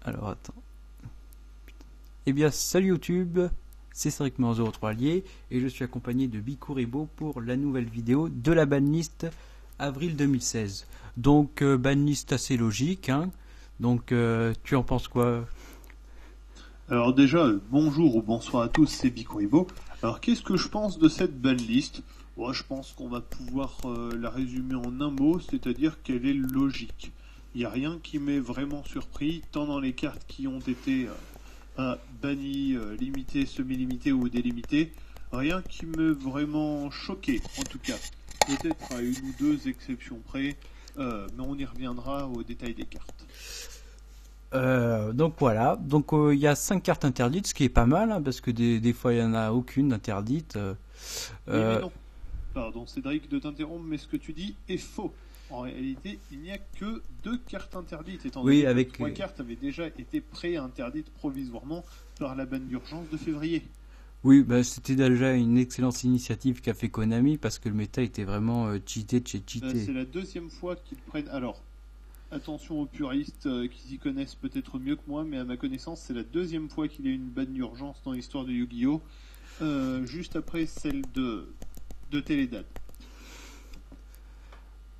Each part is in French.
Alors attends. Eh bien, salut YouTube, c'est Strictment03 Allié et je suis accompagné de Bikuribo pour la nouvelle vidéo de la banlist avril 2016. Donc, banlist assez logique, hein. Donc, tu en penses quoi? Alors déjà, bonjour ou bonsoir à tous, c'est Bikuribo. Alors qu'est-ce que je pense de cette banlist? Moi, je pense qu'on va pouvoir la résumer en un mot, c'est-à-dire qu'elle est logique. Il n'y a rien qui m'ait vraiment surpris, tant dans les cartes qui ont été bannies, limitées, semi-limitées ou délimitées. Rien qui m'ait vraiment choqué, en tout cas. Peut-être à une ou deux exceptions près, mais on y reviendra au détail des cartes. Donc voilà, donc il y a 5 cartes interdites, ce qui est pas mal, hein, parce que des fois il n'y en a aucune d'interdite. Oui, mais non. Pardon, Cédric, de t'interrompre, mais ce que tu dis est faux. En réalité, il n'y a que 2 cartes interdites, étant donné Oui, que avec 3 cartes avaient déjà été pré-interdites provisoirement par la banne d'urgence de février. oui, bah, c'était déjà une excellente initiative qu'a fait Konami parce que le méta était vraiment cheaté de chez cheaté. C'est la deuxième fois qu'ils prennent. Alors, attention aux puristes qui s'y connaissent peut-être mieux que moi, mais à ma connaissance, c'est la deuxième fois qu'il y a eu une banne d'urgence dans l'histoire de Yu-Gi-Oh! Juste après celle de Télédad.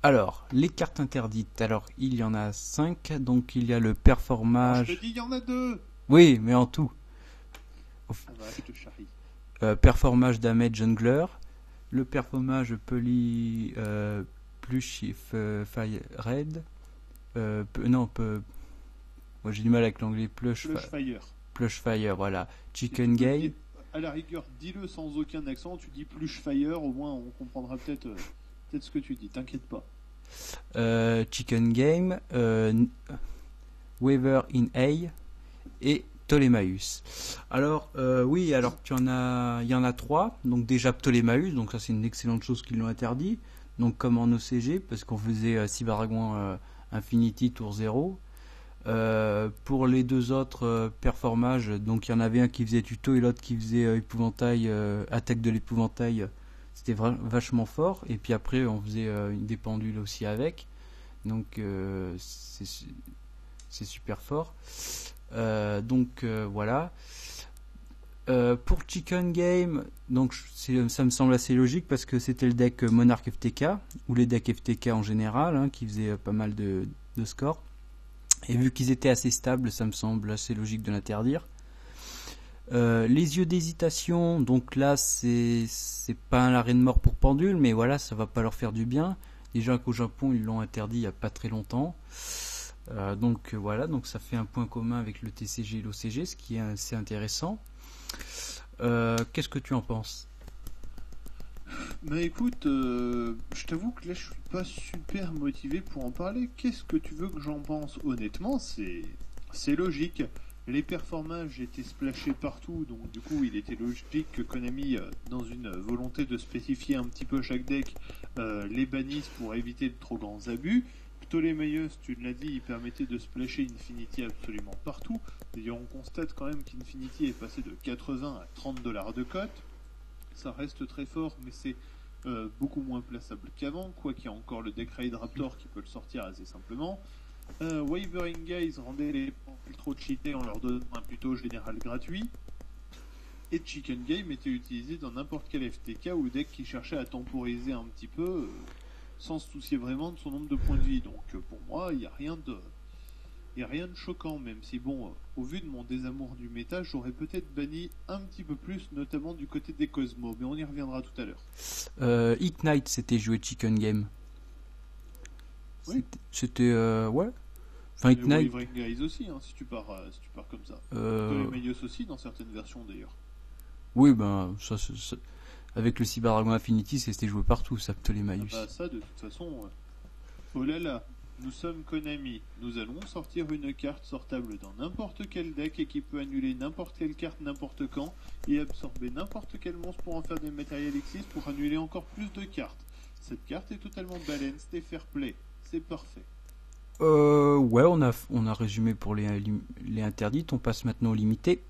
Alors, les cartes interdites. Alors, il y en a 5. Donc, il y a le Alors, je performage. te dis, il y en a 2. Oui, mais en tout. Ah bah, je te charrie. Performage damage jungler. Le performage poli. Plush fire red. Non, moi j'ai du mal avec l'anglais. Plush Fire. fire, voilà. Chicken game. À la rigueur, dis-le sans aucun accent, tu dis Plush Fire, au moins on comprendra peut-être ce que tu dis, t'inquiète pas. Chicken game. Weaver in A. Et Ptolémaeus. Alors, oui, alors il y en a 3. Donc déjà Ptolémaeus, donc ça c'est une excellente chose qu'ils l'ont interdit. Donc comme en OCG, parce qu'on faisait Cyberdragon Infinity tour 0. Pour les deux autres performages, donc il y en avait un qui faisait tuto et l'autre qui faisait épouvantail, attaque de l'épouvantail. C'était vachement fort. Et puis après, on faisait des pendules aussi avec. Donc c'est super fort. Voilà. Pour Chicken Game, donc ça me semble assez logique parce que c'était le deck Monarch FTK ou les decks FTK en général, hein, qui faisaient pas mal de scores. Et vu qu'ils étaient assez stables, ça me semble assez logique de l'interdire. Les yeux d'hésitation, donc là c'est pas un arrêt de mort pour pendule, mais voilà, ça va pas leur faire du bien. Déjà qu'au Japon ils l'ont interdit il y a pas très longtemps. Voilà, donc ça fait un point commun avec le TCG et l'OCG, ce qui est assez intéressant. Qu'est-ce que tu en penses? Bah écoute, je t'avoue que là je suis pas super motivé pour en parler. Qu'est-ce que tu veux que j'en pense? Honnêtement, c'est logique. Les performances étaient splashés partout, donc du coup il était logique que Konami, dans une volonté de spécifier un petit peu chaque deck, les bannisse pour éviter de trop grands abus. Ptolémaeus, tu l'as dit, il permettait de splasher Infinity absolument partout. D'ailleurs, on constate quand même qu'Infinity est passé de 80 à 30 $ de cote. Ça reste très fort, mais c'est beaucoup moins plaçable qu'avant, quoi qu'il y a encore le deck Raid Raptor qui peut le sortir assez simplement. Wavering Guys rendait les pendules trop cheatés en leur donnant un tuto général gratuit. Et Chicken Game était utilisé dans n'importe quel FTK ou deck qui cherchait à temporiser un petit peu, sans se soucier vraiment de son nombre de points de vie. Donc pour moi, il n'y a rien de choquant, même si bon, au vu de mon désamour du méta, j'aurais peut-être banni un petit peu plus, notamment du côté des Cosmos, mais on y reviendra tout à l'heure. Ignite, c'était joué Chicken Game. Oui. C'était ouais. Enfin, Ignite. Wavering Guys aussi, hein, si tu pars comme ça. Ptolémaeus aussi, dans certaines versions d'ailleurs. Oui, ben ça, avec le Cyberdragon Infinity, c'était joué partout, ça, Ptolémaeus. Ah bah ça, de toute façon, oh là là, nous sommes Konami. Nous allons sortir une carte sortable dans n'importe quel deck et qui peut annuler n'importe quelle carte n'importe quand et absorber n'importe quel monstre pour en faire des Material Exis pour annuler encore plus de cartes. Cette carte est totalement balanced et fair play. C'est parfait. Ouais, on a résumé pour les interdites. On passe maintenant aux limités.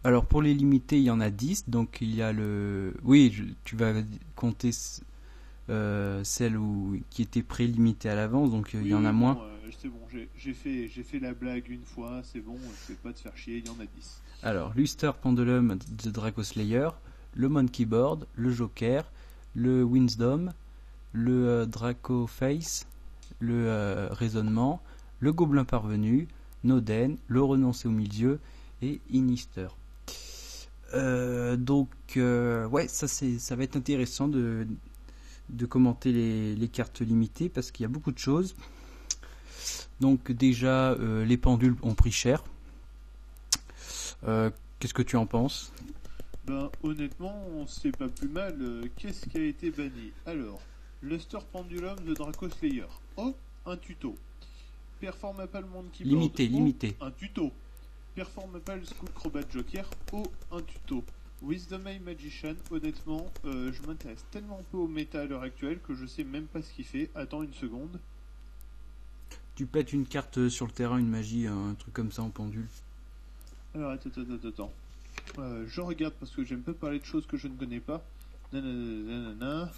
Alors pour les limités, il y en a 10. Donc il y a le... Oui, tu vas compter celles qui étaient prélimitées à l'avance. Donc il y en a moins. c'est bon, j'ai fait la blague une fois, c'est bon, c'est pas de faire chier, il y en a 10. Alors, Luster Pendulum de Draco Slayer, le Monkey Board, le Joker, le Wisdom, le Draco Face, le Raisonnement, le Gobelin Parvenu, Noden, le Renoncé au Milieu et Inister. Ouais, ça va être intéressant de commenter les cartes limitées parce qu'il y a beaucoup de choses. Donc déjà, les pendules ont pris cher. Qu'est-ce que tu en penses? Ben, honnêtement, c'est pas plus mal. Qu'est-ce qui a été banni? Alors, Luster Pendulum de Draco Slayer. Oh, un tuto. Performapal Monkey Board. Limité. Un tuto. Performapal Skull Crobat Joker. Oh, un tuto. Wisdom Eye Magician, honnêtement, je m'intéresse tellement peu au méta à l'heure actuelle que je sais même pas ce qu'il fait. Attends une seconde. Tu pètes une carte sur le terrain, une magie, un truc comme ça en pendule. Alors, attends. Je regarde parce que j'aime pas parler de choses que je ne connais pas. Nanana.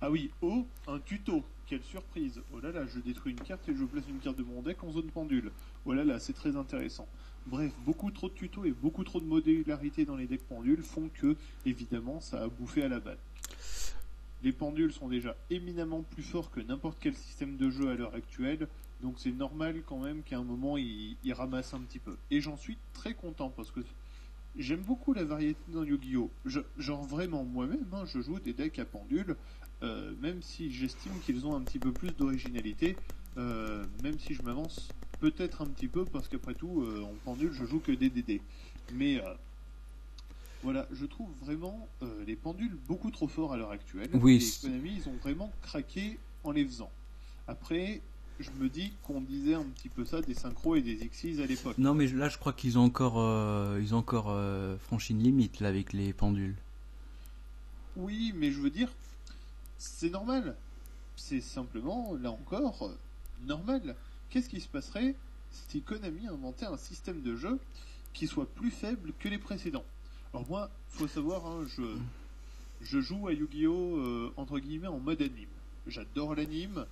Ah oui, oh, un tuto. Quelle surprise. Oh là là, je détruis une carte et je place une carte de mon deck en zone pendule. Oh là là, c'est très intéressant. Bref, beaucoup trop de tutos et beaucoup trop de modularité dans les decks pendules font que, évidemment, ça a bouffé à la balle. Les pendules sont déjà éminemment plus forts que n'importe quel système de jeu à l'heure actuelle, donc c'est normal quand même qu'à un moment ils ramassent un petit peu. Et j'en suis très content parce que j'aime beaucoup la variété dans Yu-Gi-Oh! Genre vraiment moi-même, hein, je joue des decks à pendules, même si j'estime qu'ils ont un petit peu plus d'originalité, même si je m'avance peut-être un petit peu parce qu'après tout, en pendule je joue que des DD. Mais voilà, je trouve vraiment les pendules beaucoup trop forts à l'heure actuelle. Oui. Et Konami, ils ont vraiment craqué en les faisant. Après, je me dis qu'on disait un petit peu ça des synchros et des Xyz à l'époque. Non, mais là, je crois qu'ils ont encore, franchi une limite là avec les pendules. Oui, mais je veux dire, c'est normal. C'est simplement, là encore, normal. Qu'est-ce qui se passerait si Konami inventait un système de jeu qui soit plus faible que les précédents? Alors moi, faut savoir, hein, je joue à Yu-Gi-Oh! Entre guillemets en mode anime. J'adore l'anime,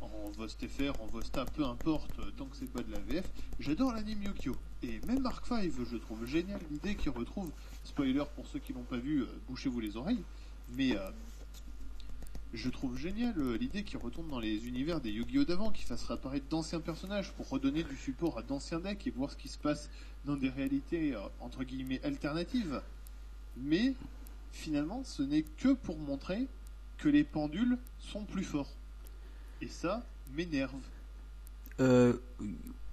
en Vost FR, en Vosta, peu importe, tant que c'est pas de la VF. J'adore l'anime Yu-Gi-Oh! Et même Mark V, je trouve génial l'idée qu'il retrouve, spoiler pour ceux qui l'ont pas vu, bouchez-vous les oreilles, mais je trouve génial l'idée qu'il retourne dans les univers des Yu-Gi-Oh! D'avant, qu'il fasse réapparaître d'anciens personnages pour redonner du support à d'anciens decks et voir ce qui se passe dans des réalités entre guillemets alternatives. Mais finalement, ce n'est que pour montrer que les pendules sont plus forts. Et ça m'énerve.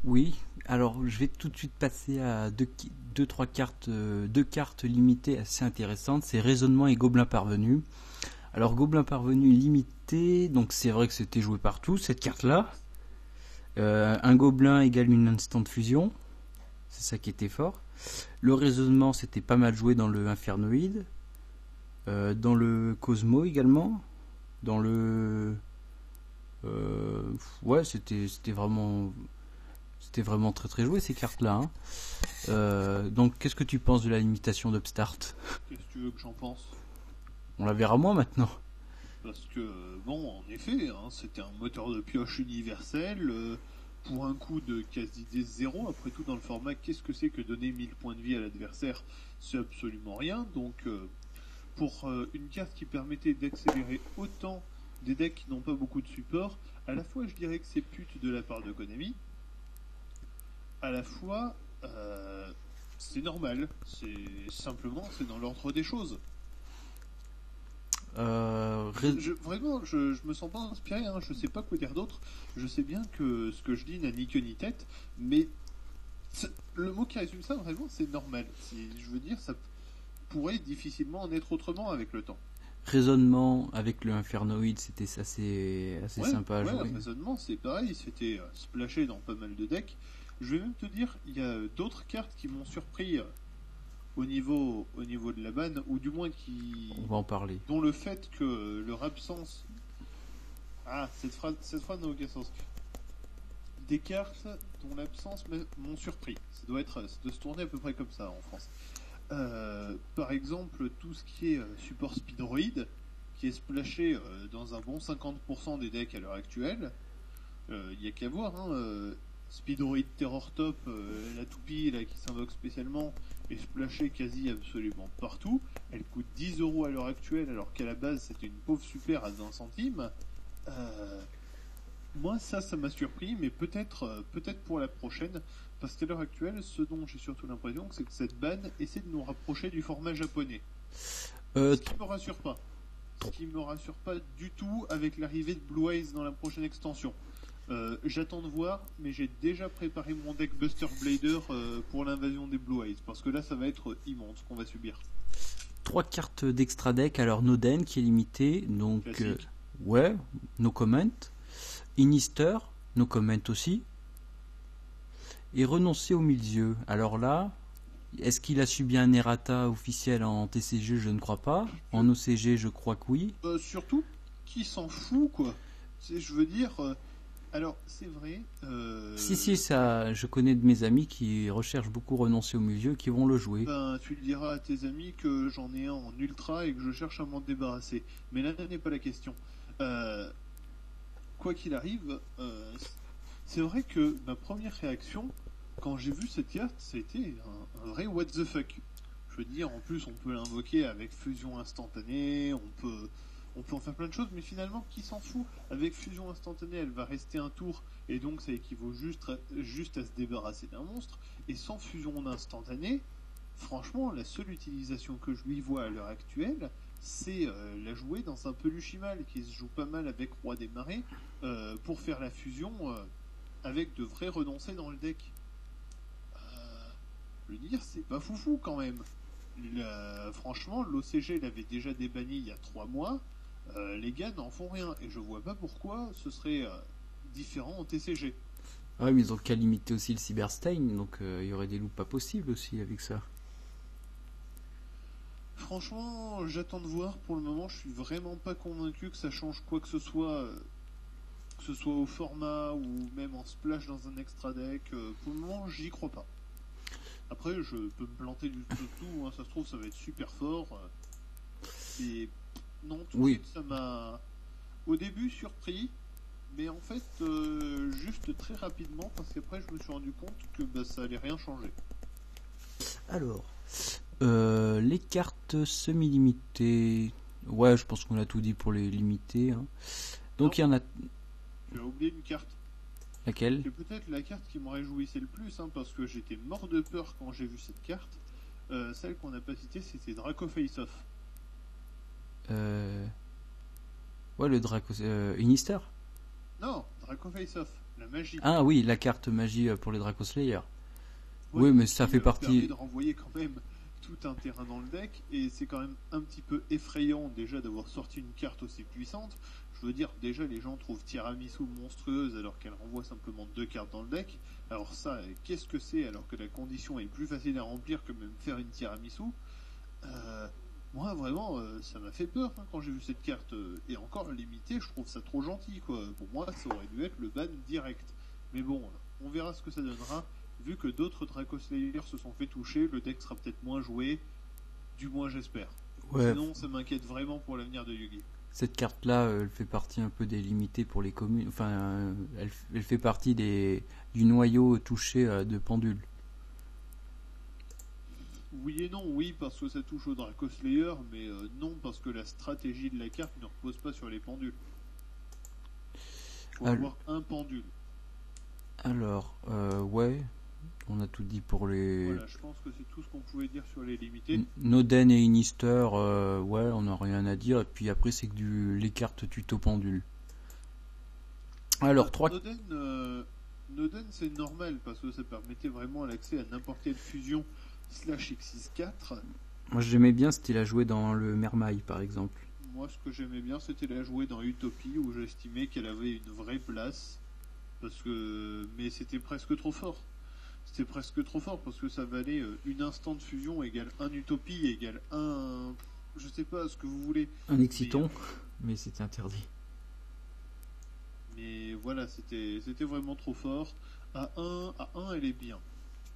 Oui. Alors, je vais tout de suite passer à deux cartes limitées assez intéressantes. C'est Raisonnement et Gobelin Parvenu. Alors, Gobelin Parvenu limité, donc c'est vrai que c'était joué partout, cette carte-là. Un gobelin égale une instant fusion. C'est ça qui était fort. Le raisonnement, c'était pas mal joué dans le Infernoïde. Dans le Cosmo également. Dans le... ouais, c'était vraiment très très joué ces cartes-là. Hein. Donc, qu'est-ce que tu penses de la limitation d'Upstart? Qu'est-ce que tu veux que j'en pense? On la verra moins maintenant. Parce que, bon, en effet, hein, c'était un moteur de pioche universel, pour un coût de quasi 0. Après tout, dans le format, qu'est-ce que c'est que donner 1000 points de vie à l'adversaire? C'est absolument rien. Donc, pour une carte qui permettait d'accélérer autant des decks qui n'ont pas beaucoup de support, à la fois je dirais que c'est pute de la part de Konami, à la fois c'est normal, c'est dans l'ordre des choses. Vraiment, je me sens pas inspiré, hein, je sais pas quoi dire d'autre. Je sais bien que ce que je dis n'a ni queue ni tête, mais le mot qui résume ça, vraiment, c'est normal. Je veux dire, ça pourrait difficilement en être autrement avec le temps. Raisonnement avec le Infernoïde, c'était assez sympa à jouer. Raisonnement, c'est pareil, c'était splashé dans pas mal de decks. Je vais même te dire, il y a d'autres cartes qui m'ont surpris au niveau de la banne, ou du moins on va en parler. Dont le fait que leur absence... Ah, cette phrase n'a aucun sens. Des cartes dont l'absence m'ont surpris. Ça doit se tourner à peu près comme ça en France. Par exemple, tout ce qui est support Speedroid, qui est splashé dans un bon 50% des decks à l'heure actuelle. Il y a qu'à voir, hein, Speedroid Terror Top, la toupie là, qui s'invoque spécialement, est splashée quasi absolument partout. Elle coûte 10€ à l'heure actuelle, alors qu'à la base c'était une pauvre super à 20 centimes. Moi, ça m'a surpris, mais peut-être pour la prochaine, parce qu'à l'heure actuelle, ce dont j'ai surtout l'impression, c'est que cette ban essaie de nous rapprocher du format japonais. Ce qui me rassure pas. Ce qui me rassure pas du tout avec l'arrivée de Blue Eyes dans la prochaine extension. J'attends de voir, mais j'ai déjà préparé mon deck Buster Blader pour l'invasion des Blue Eyes, parce que là, ça va être immense ce qu'on va subir. 3 cartes d'extra deck, alors Noden qui est limité, donc ouais, no comment. Inister, no comment aussi. Et renoncer au milieu. Alors là, est-ce qu'il a subi un errata officiel en TCG? Je ne crois pas. En OCG, je crois que oui. Surtout, qui s'en fout, quoi. Je veux dire... alors, c'est vrai... Si, ça, je connais de mes amis qui recherchent beaucoup renoncer au milieu, qui vont le jouer. Ben, tu diras à tes amis que j'en ai un en ultra et que je cherche à m'en débarrasser. Mais là n'est pas la question. Quoi qu'il arrive, c'est vrai que ma première réaction, quand j'ai vu cette carte, c'était un vrai what the fuck. Je veux dire, en plus, on peut l'invoquer avec fusion instantanée, on peut en faire plein de choses, mais finalement, qui s'en fout? Avec fusion instantanée, elle va rester un tour, et donc ça équivaut juste à se débarrasser d'un monstre. Et sans fusion instantanée, franchement, la seule utilisation que je lui vois à l'heure actuelle, c'est la jouer dans un Peluchimal qui se joue pas mal avec Roi des Marais pour faire la fusion avec de vrais renoncés dans le deck. Je veux dire, c'est pas foufou quand même. Franchement, l'OCG l'avait déjà débanni il y a 3 mois. Les gars n'en font rien et je vois pas pourquoi ce serait différent en TCG. Ouais, mais ils ont qu'à limiter aussi le Cyberstain, donc il y aurait des loups pas possibles aussi avec ça. Franchement, j'attends de voir. Pour le moment, je suis vraiment pas convaincu que ça change quoi que ce soit au format ou même en splash dans un extra deck. Pour le moment, j'y crois pas. Après, je peux me planter du tout, hein. Ça se trouve, ça va être super fort. Et non, tout de suite, ça m'a au début surpris, mais en fait, juste très rapidement, parce qu'après, je me suis rendu compte que ça allait rien changer. Alors, les cartes semi-limitées, ouais, je pense qu'on a tout dit pour les limitées. Hein. Donc il y en a. Tu as oublié une carte. Laquelle? C'est peut-être la carte qui me réjouissait le plus, hein, parce que j'étais mort de peur quand j'ai vu cette carte. Celle qu'on n'a pas citée, c'était Draco Face-Off. Ouais, le Draco... Inister? Non, Draco Face-Off, la magie. Ah oui, la carte magie pour les Draco Slayer. Ouais, oui, mais ça fait partie... permet de renvoyer quand même tout un terrain dans le deck, et c'est quand même un petit peu effrayant déjà d'avoir sorti une carte aussi puissante. Je veux dire, déjà les gens trouvent Tiramisu monstrueuse alors qu'elle renvoie simplement 2 cartes dans le deck. Alors ça, qu'est-ce que c'est alors que la condition est plus facile à remplir que même faire une Tiramisu? Moi vraiment, ça m'a fait peur quand j'ai vu cette carte. Et encore limitée, je trouve ça trop gentil, quoi. Pour moi, ça aurait dû être le ban direct. Mais bon, on verra ce que ça donnera. Vu que d'autres Draco Slayer se sont fait toucher, le deck sera peut-être moins joué. Du moins, j'espère. Ouais. Sinon, ça m'inquiète vraiment pour l'avenir de Yu-Gi. Cette carte-là, elle fait partie un peu des limités pour les communes. Enfin, elle fait partie du noyau touché de pendule. Oui et non, oui, parce que ça touche au Draco Slayer, mais non, parce que la stratégie de la carte ne repose pas sur les pendules. Faut avoir un pendule. Alors, ouais, on a tout dit pour les... Voilà, je pense que c'est tout ce qu'on pouvait dire sur les limités. Noden et Inister, ouais, on n'a rien à dire. Et puis après, c'est que les cartes tuto pendule. Alors, 3... Noden, c'est normal, parce que ça permettait vraiment l'accès à n'importe quelle fusion /X64. Moi, j'aimais bien, c'était la jouer dans le Mermaille, par exemple. Moi, ce que j'aimais bien, c'était la jouer dans Utopie, où j'estimais qu'elle avait une vraie place. Mais c'était presque trop fort. C'était presque trop fort parce que ça valait une instant de fusion égale un Utopie égale un... Je sais pas ce que vous voulez. Un Exciton, mais c'était interdit. Mais voilà, c'était vraiment trop fort. À 1, elle est bien.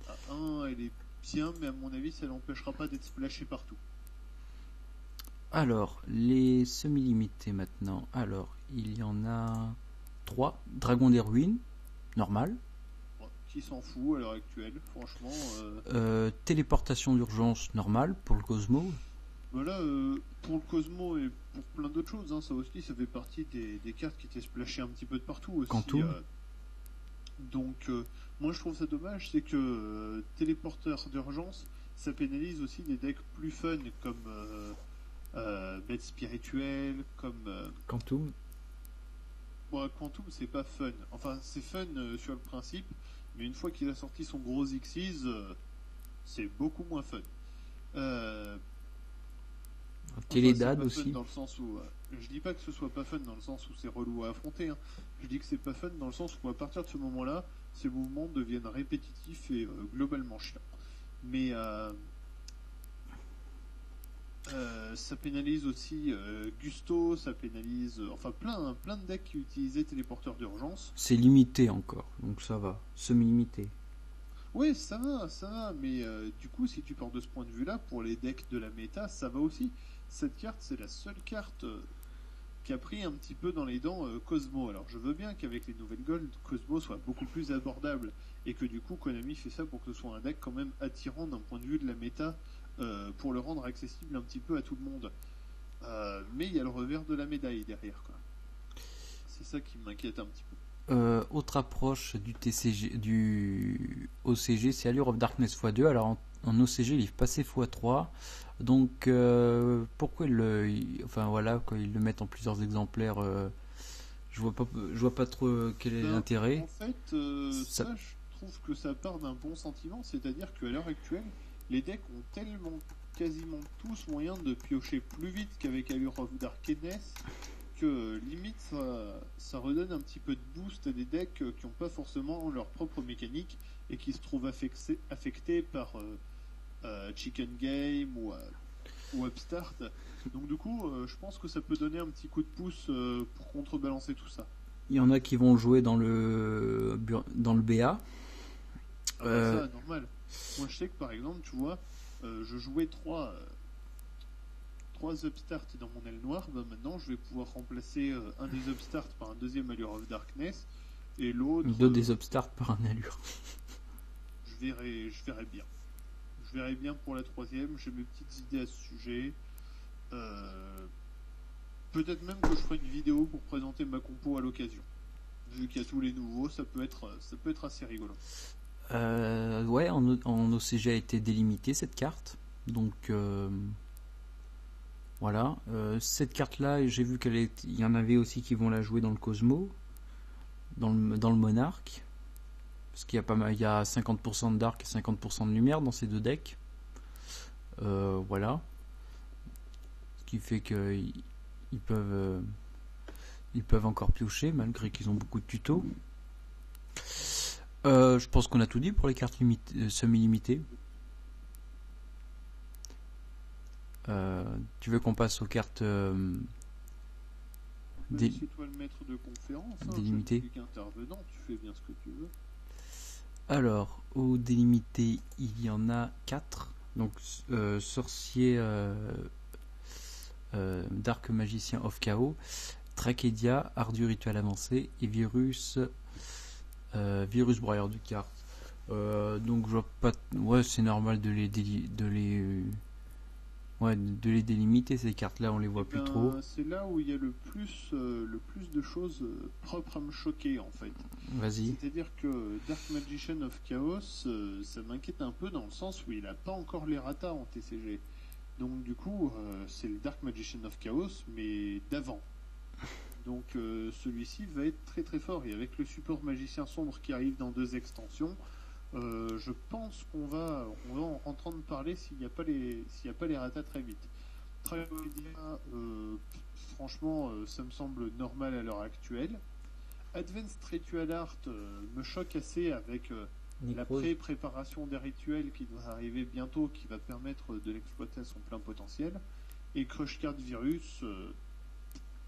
À 1, elle est bien, mais à mon avis, ça l'empêchera pas d'être splashée partout. Alors, les semi-limités maintenant. Alors, il y en a 3. Dragon des ruines, normal. Ouais, qui s'en fout à l'heure actuelle, franchement. Téléportation d'urgence, normal pour le Cosmo. Voilà, pour le Cosmo et pour plein d'autres choses, hein, ça aussi, ça fait partie des cartes qui étaient splashées un petit peu de partout aussi. Quantum. Donc, moi je trouve ça dommage, c'est que téléporteur d'urgence, ça pénalise aussi des decks plus fun comme bête spirituelle, comme Quantum. bon, Quantum, c'est pas fun. Enfin, c'est fun sur le principe, mais une fois qu'il a sorti son gros Xyz, c'est beaucoup moins fun. Télédad c'est pas fun aussi. dans le sens où je dis pas que ce soit pas fun dans le sens où c'est relou à affronter, hein. Je dis que c'est pas fun dans le sens où à partir de ce moment-là, ces mouvements deviennent répétitifs et globalement chiants. Mais ça pénalise aussi Gusto, ça pénalise enfin plein de decks qui utilisaient téléporteur d'urgence. C'est limité encore, donc ça va. Semi-limité. Oui, ça va, mais du coup, si tu pars de ce point de vue-là, pour les decks de la méta, ça va aussi. Cette carte, c'est la seule carte qui a pris un petit peu dans les dents Cosmo. Alors, je veux bien qu'avec les nouvelles Gold, Cosmo soit beaucoup plus abordable, et que du coup, Konami fait ça pour que ce soit un deck quand même attirant d'un point de vue de la méta, pour le rendre accessible un petit peu à tout le monde. Mais il y a le revers de la médaille derrière, quoi. C'est ça qui m'inquiète un petit peu. Autre approche du TCG, du OCG, c'est Allure of Darkness x2. Alors en OCG, il est passé x3. Donc pourquoi enfin voilà, quand ils le mettent en plusieurs exemplaires, je vois pas trop quel est l'intérêt. En fait, ça, je trouve que ça part d'un bon sentiment, c'est-à-dire qu'à l'heure actuelle, les decks ont tellement, quasiment tous moyen de piocher plus vite qu'avec Allure of Darkness, que limite ça redonne un petit peu de boost à des decks qui n'ont pas forcément leur propre mécanique et qui se trouvent affectés par Chicken Game ou Upstart. Donc du coup, je pense que ça peut donner un petit coup de pouce pour contrebalancer tout ça. Il y en a qui vont jouer dans le BA. Ça, normal. Moi, je sais que par exemple, tu vois, je jouais trois Upstart dans mon aile noire. Ben, maintenant, je vais pouvoir remplacer un des Upstart par un deuxième Allure of Darkness et l'autre. Deux des Upstart par un Allure. Je verrai bien. Je verrai bien pour la troisième. J'ai mes petites idées à ce sujet. Peut-être même que je ferai une vidéo pour présenter ma compo à l'occasion. Vu qu'il y a tous les nouveaux, ça peut être assez rigolo. Ouais, en OCG a été délimité cette carte. Donc voilà. Cette carte-là, j'ai vu il y en avait aussi qui vont la jouer dans le Cosmo, dans le Monarque. Parce qu'il y a pas mal, il y a 50% de Dark et 50% de Lumière dans ces deux decks. Voilà. Ce qui fait qu'ils peuvent encore piocher malgré qu'ils ont beaucoup de tutos. Je pense qu'on a tout dit pour les cartes semi-limitées. Tu veux qu'on passe aux cartes c'est toi le maître de conférence, hein, délimitées. je suis qu'intervenant, tu fais bien ce que tu veux. Alors, aux délimités, il y en a 4. Donc, Sorcier, Dark Magicien of Chaos, Trachédia, Ardu Rituel Avancé et Virus Broyeur de cartes. Donc, je vois pas. Ouais, c'est normal de les délimiter, ces cartes-là, on les voit plus trop. C'est là où il y a le plus de choses propres à me choquer, en fait. Vas-y. C'est-à-dire que Dark Magician of Chaos, ça m'inquiète un peu dans le sens où il n'a pas encore les ratas en TCG. Donc du coup, c'est le Dark Magician of Chaos, mais d'avant. Donc celui-ci va être très très fort. Et avec le support Magicien Sombre qui arrive dans 2 extensions, je pense qu'on va en entendre parler s'il n'y a pas les ratas très vite. Tragédia, franchement, ça me semble normal à l'heure actuelle. Advanced Ritual Art me choque assez avec la pré-préparation des rituels qui doit arriver bientôt, qui va permettre de l'exploiter à son plein potentiel. Et Crush Card Virus,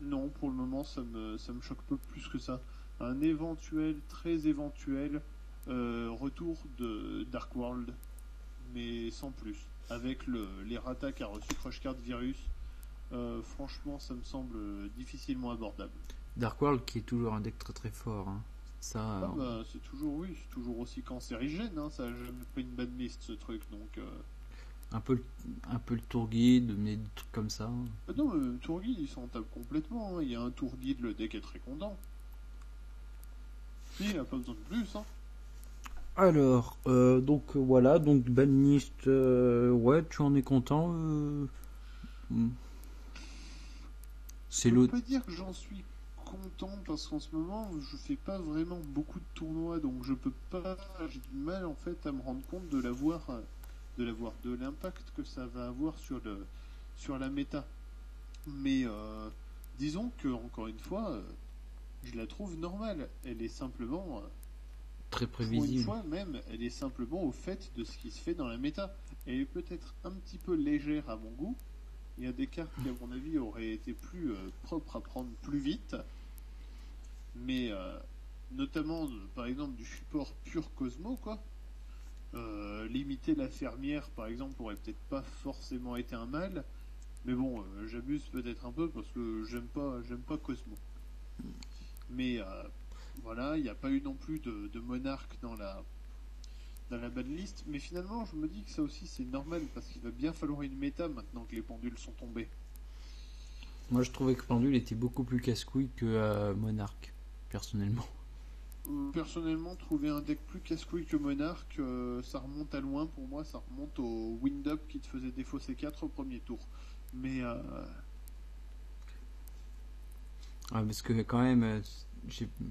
non, pour le moment, ça me choque pas plus que ça. Un éventuel, très éventuel retour de Dark World, mais sans plus. Avec les ratas qu'a reçu Crush Card Virus, franchement, ça me semble difficilement abordable. Dark World qui est toujours un deck très très fort. Hein. Ça, Ah bah, c'est toujours aussi cancérigène, hein, ça a jamais pris une banlist ce truc, donc... un peu, un peu le tour guide, mais des trucs comme ça. Ah non, tour guide, il s'en tape complètement, hein. Il y a un tour guide, le deck est très content. Il a pas besoin de plus, hein. Alors, donc voilà, donc banlist, ouais, tu en es content C'est Je peux l'autre. pas dire que j'en suis content parce qu'en ce moment je fais pas vraiment beaucoup de tournois donc je peux pas, j'ai du mal en fait à me rendre compte de l'impact que ça va avoir sur la méta. Mais disons que encore une fois je la trouve normale. Elle est simplement Très pour une prévisible. fois même, elle est simplement au fait de ce qui se fait dans la méta. Elle est peut-être un petit peu légère à mon goût. Il y a des cartes qui, à mon avis, auraient été plus propres à prendre plus vite. Mais notamment, par exemple, du support pur Cosmo, quoi. Limiter la fermière, par exemple, aurait peut-être pas forcément été un mal. Mais bon, j'abuse peut-être un peu parce que j'aime pas Cosmo. Mais voilà, il n'y a pas eu non plus de monarque dans la banlist, mais finalement je me dis que ça aussi c'est normal parce qu'il va bien falloir une méta maintenant que les pendules sont tombés. Moi, je trouvais que Pendule était beaucoup plus casse-couille que Monarch, personnellement. Personnellement, trouver un deck plus casse-couille que Monarch, ça remonte à loin pour moi, ça remonte au Wind-Up qui te faisait défaut C4 au premier tour. Mais Ah, parce que quand même,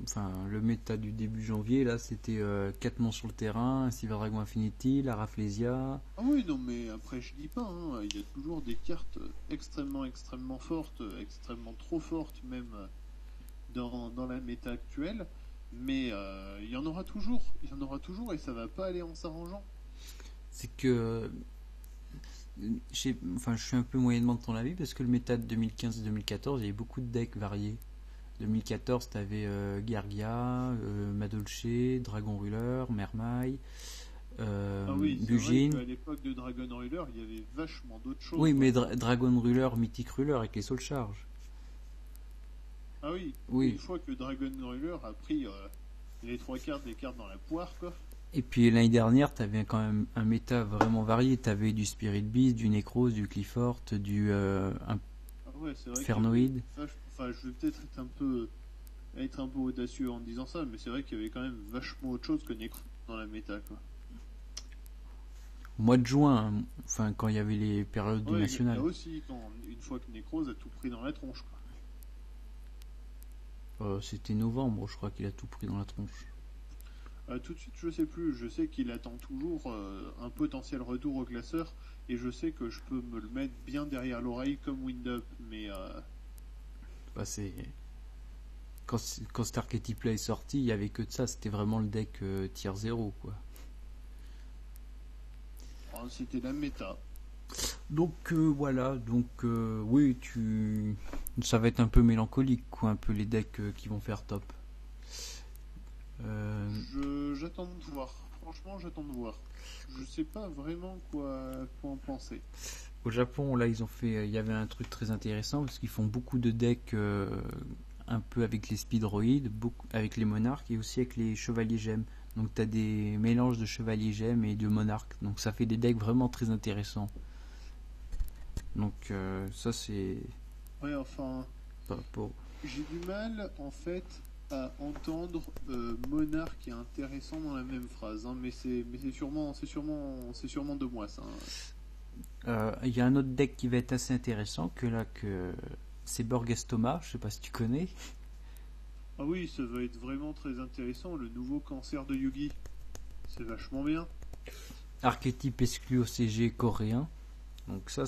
enfin, le méta du début janvier, là, c'était 4 monstres sur le terrain, un Silver Dragon Infinity, la Rafflesia. ah oui, non, mais après je dis pas, hein, il y a toujours des cartes extrêmement fortes, extrêmement trop fortes même dans la méta actuelle, mais il y en aura toujours et ça va pas aller en s'arrangeant. C'est que enfin, je suis un peu moyennement de ton avis parce que le méta de 2015 et 2014, il y avait beaucoup de decks variés. 2014, t'avais Gargia, Madolche, Dragon Ruler, Mermaille, Ah oui, c'est vrai Bugin. qu'à l'époque de Dragon Ruler, il y avait vachement d'autres choses, Oui, quoi. mais Dragon Ruler, Mythic Ruler avec les Soul Charge. Ah oui, une Oui. fois que Dragon Ruler a pris les trois quarts des cartes dans la poire, quoi. Et puis l'année dernière, t'avais quand même un méta vraiment varié. T'avais du Spirit Beast, du Necros, du Clifford, du un Ah ouais, c'est vrai Fernoid. enfin, je vais peut-être être un peu audacieux en disant ça, mais c'est vrai qu'il y avait quand même vachement autre chose que Necro dans la méta, quoi. Au mois de juin, hein, enfin quand il y avait les périodes du Ouais, national. là aussi, une fois que Necros a tout pris dans la tronche, quoi. C'était novembre, je crois qu'il a tout pris dans la tronche. Tout de suite, je sais plus. Je sais qu'il attend toujours un potentiel retour au classeur et je sais que je peux me le mettre bien derrière l'oreille comme Wind-Up, mais Bah, quand cet archétype là est sorti, il y avait que de ça. C'était vraiment le deck tier 0 quoi. c'était la méta. Donc voilà, donc oui, ça va être un peu mélancolique, quoi, un peu les decks qui vont faire top. J'attends de voir. Franchement, j'attends de voir. Je sais pas vraiment quoi en penser. Au Japon, là, il y avait un truc très intéressant parce qu'ils font beaucoup de decks un peu avec les speedroïdes, avec les monarques et aussi avec les chevaliers gemmes. Donc tu as des mélanges de chevaliers gemmes et de monarques. Donc ça fait des decks vraiment très intéressants. Donc ça c'est Ouais, enfin, pas pour. j'ai du mal en fait à entendre monarque et intéressant dans la même phrase, hein, mais c'est sûrement de moi ça, hein. Il y a un autre deck qui va être assez intéressant que c'est Borgestoma, je sais pas si tu connais. Ah oui, ça va être vraiment très intéressant, le nouveau cancer de Yugi. C'est vachement bien. Archétype exclu au CG coréen. Donc ça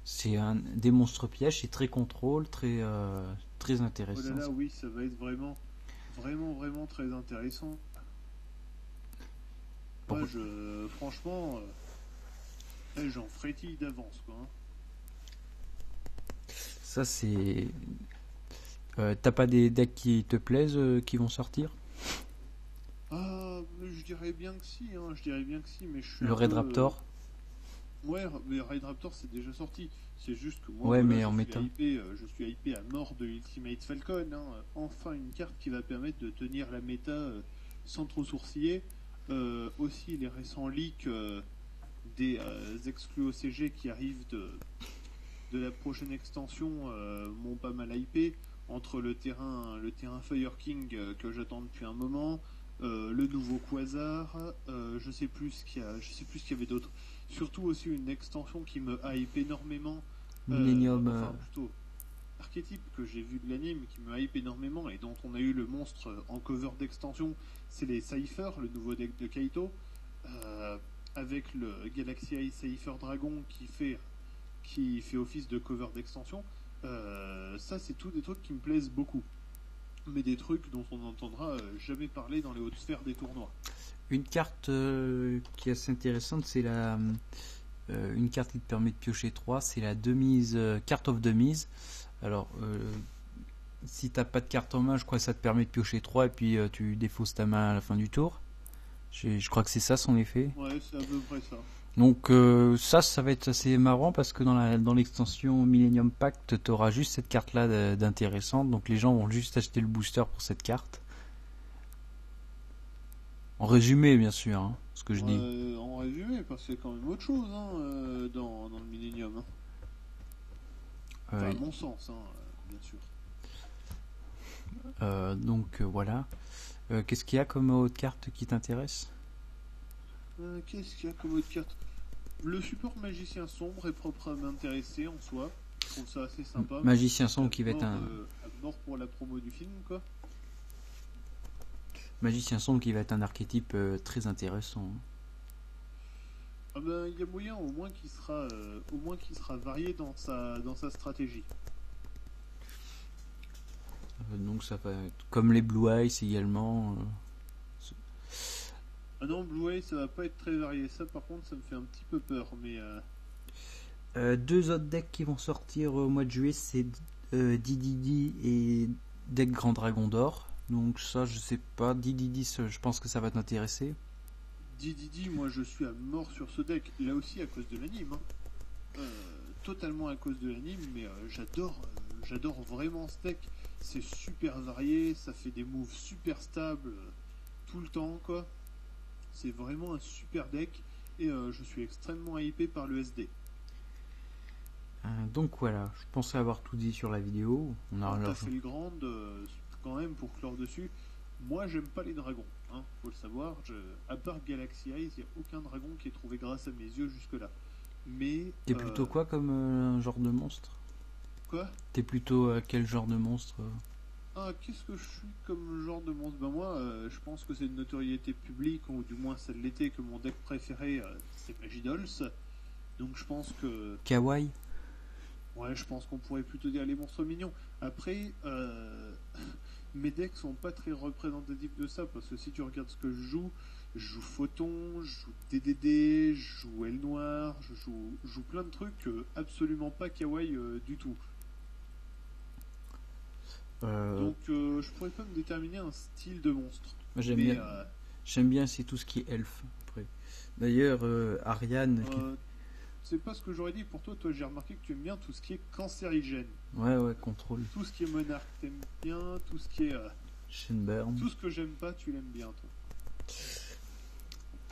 c'est des monstres pièges, c'est très contrôle, très Oh intéressant. là là, oui, ça va être vraiment très intéressant. Bon. Moi, franchement, j'en frétille d'avance, quoi, hein. Ça c'est. T'as pas des decks qui te plaisent qui vont sortir? Ah, mais je dirais bien que si, hein, je dirais bien que si, mais je suis Le un Red peu, Raptor? Ouais, mais Raid Raptor c'est déjà sorti. C'est juste que moi, Ouais, voilà, mais en méta. je suis hypé à mort de Ultimate Falcon, hein. Enfin une carte qui va permettre de tenir la méta sans trop sourciller. Aussi les récents leaks des exclus OCG qui arrivent de la prochaine extension m'ont pas mal hypé. Entre le terrain Fire King que j'attends depuis un moment, le nouveau Quasar, je sais plus ce qu'il y avait d'autre. Surtout aussi une extension qui me hype énormément, Millennium. enfin plutôt archétype que j'ai vu de l'anime qui me hype énormément et dont on a eu le monstre en cover d'extension, c'est les Cypher, le nouveau deck de Kaito, avec le Galaxy Eye Cypher Dragon qui fait office de cover d'extension. Ça, c'est tout des trucs qui me plaisent beaucoup. Mais des trucs dont on n'entendra jamais parler dans les hautes sphères des tournois. Une carte qui est assez intéressante, c'est une carte qui te permet de piocher 3, c'est la demise, Cart of Demise. Alors, si t'as pas de carte en main, je crois que ça te permet de piocher 3 et puis tu défausses ta main à la fin du tour. Je crois que c'est ça son effet. Ouais, c'est à peu près ça. Donc ça va être assez marrant parce que dans l'extension Millennium Pact, tu auras juste cette carte-là d'intéressante. Donc les gens vont juste acheter le booster pour cette carte. En résumé, bien sûr, hein, ce que je dis. En résumé, parce que c'est quand même autre chose hein, dans le Millennium. Hein. Enfin, à mon sens, hein, bien sûr. Donc voilà. Qu'est-ce qu'il y a comme autre carte qui t'intéresse? Qu'est-ce qu'il y a comme autre carte? Le support Magicien Sombre est propre à m'intéresser en soi. Je trouve ça assez sympa. Magicien Sombre qui va être un... à mort pour la promo du film, quoi. Magicien Sombre qui va être un archétype très intéressant. Ah ben, il y a moyen au moins qu'il sera varié dans sa stratégie. Donc ça va être comme les Blue Eyes également. Ah non, Blue Eye, ça va pas être très varié. Ça, par contre, ça me fait un petit peu peur. Mais deux autres decks qui vont sortir au mois de juillet, c'est DDD et deck Grand Dragon d'Or. Donc ça, je sais pas. DDD, je pense que ça va t'intéresser. DDD, moi, je suis à mort sur ce deck. Là aussi, à cause de l'anime. Hein. Totalement à cause de l'anime, mais j'adore vraiment ce deck. C'est super varié, ça fait des moves super stables tout le temps, quoi. C'est vraiment un super deck et je suis extrêmement hypé par le SD. Donc voilà, je pensais avoir tout dit sur la vidéo. T'as fait le grand quand même pour clore dessus. Moi j'aime pas les dragons, hein, faut le savoir. À part Galaxy Eyes, il n'y a aucun dragon qui est trouvé grâce à mes yeux jusque là. Mais t'es plutôt quoi comme genre de monstre? Quoi? T'es plutôt quel genre de monstre? Ah, qu'est-ce que je suis comme genre de monstre? Ben moi, je pense que c'est une notoriété publique, ou du moins ça l'était, que mon deck préféré, c'est Magidolls. Donc je pense que... Kawaii? Ouais, je pense qu'on pourrait plutôt dire les monstres mignons. Après, mes decks sont pas très représentatifs de ça, parce que si tu regardes ce que je joue Photon, je joue DDD, je joue Aile Noire, je joue plein de trucs absolument pas kawaii du tout. Donc je pourrais pas me déterminer un style de monstre. J'aime bien c'est tout ce qui est elfe. D'ailleurs Ariane c'est pas ce que j'aurais dit pour toi. Toi, j'ai remarqué que tu aimes bien tout ce qui est cancérigène. Ouais, contrôle. Tout ce qui est monarque, t'aimes bien. Tout ce qui est Shenburn. tout ce que j'aime pas, tu l'aimes bien, toi.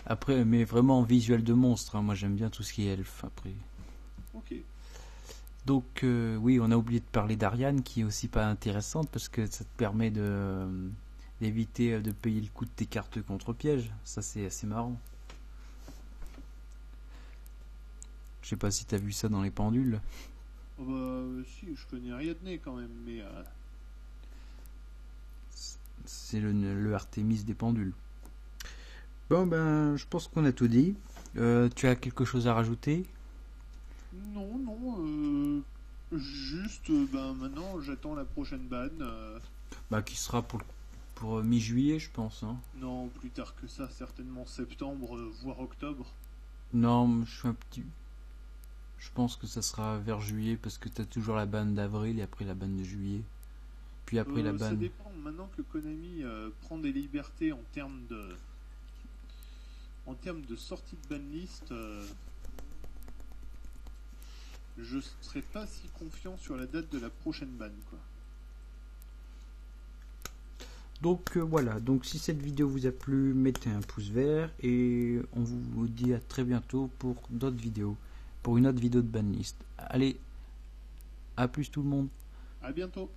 Après, mais vraiment en visuel de monstre, hein. Moi j'aime bien tout ce qui est elfe après. Ok. Donc oui, on a oublié de parler d'Ariane qui est aussi pas intéressante parce que ça te permet d'éviter de payer le coût de tes cartes contre piège. Ça c'est assez marrant. Je sais pas si t'as vu ça dans les pendules. Oh bah si, je connais Ariadne quand même, mais c'est le Artemis des pendules. Bon ben, je pense qu'on a tout dit. Tu as quelque chose à rajouter? Non, juste maintenant j'attends la prochaine ban. Qui sera pour mi-juillet je pense. Hein. Non, plus tard que ça, certainement septembre, voire octobre. Non, je pense que ça sera vers juillet parce que tu as toujours la ban d'avril et après la ban de juillet. Puis après la ban... Ça dépend, maintenant que Konami prend des libertés en termes de sortie de banlist, je serais pas si confiant sur la date de la prochaine ban, quoi. Donc voilà, donc si cette vidéo vous a plu, mettez un pouce vert et on vous dit à très bientôt pour d'autres vidéos, pour une autre vidéo de banlist. Allez, à plus tout le monde. À bientôt.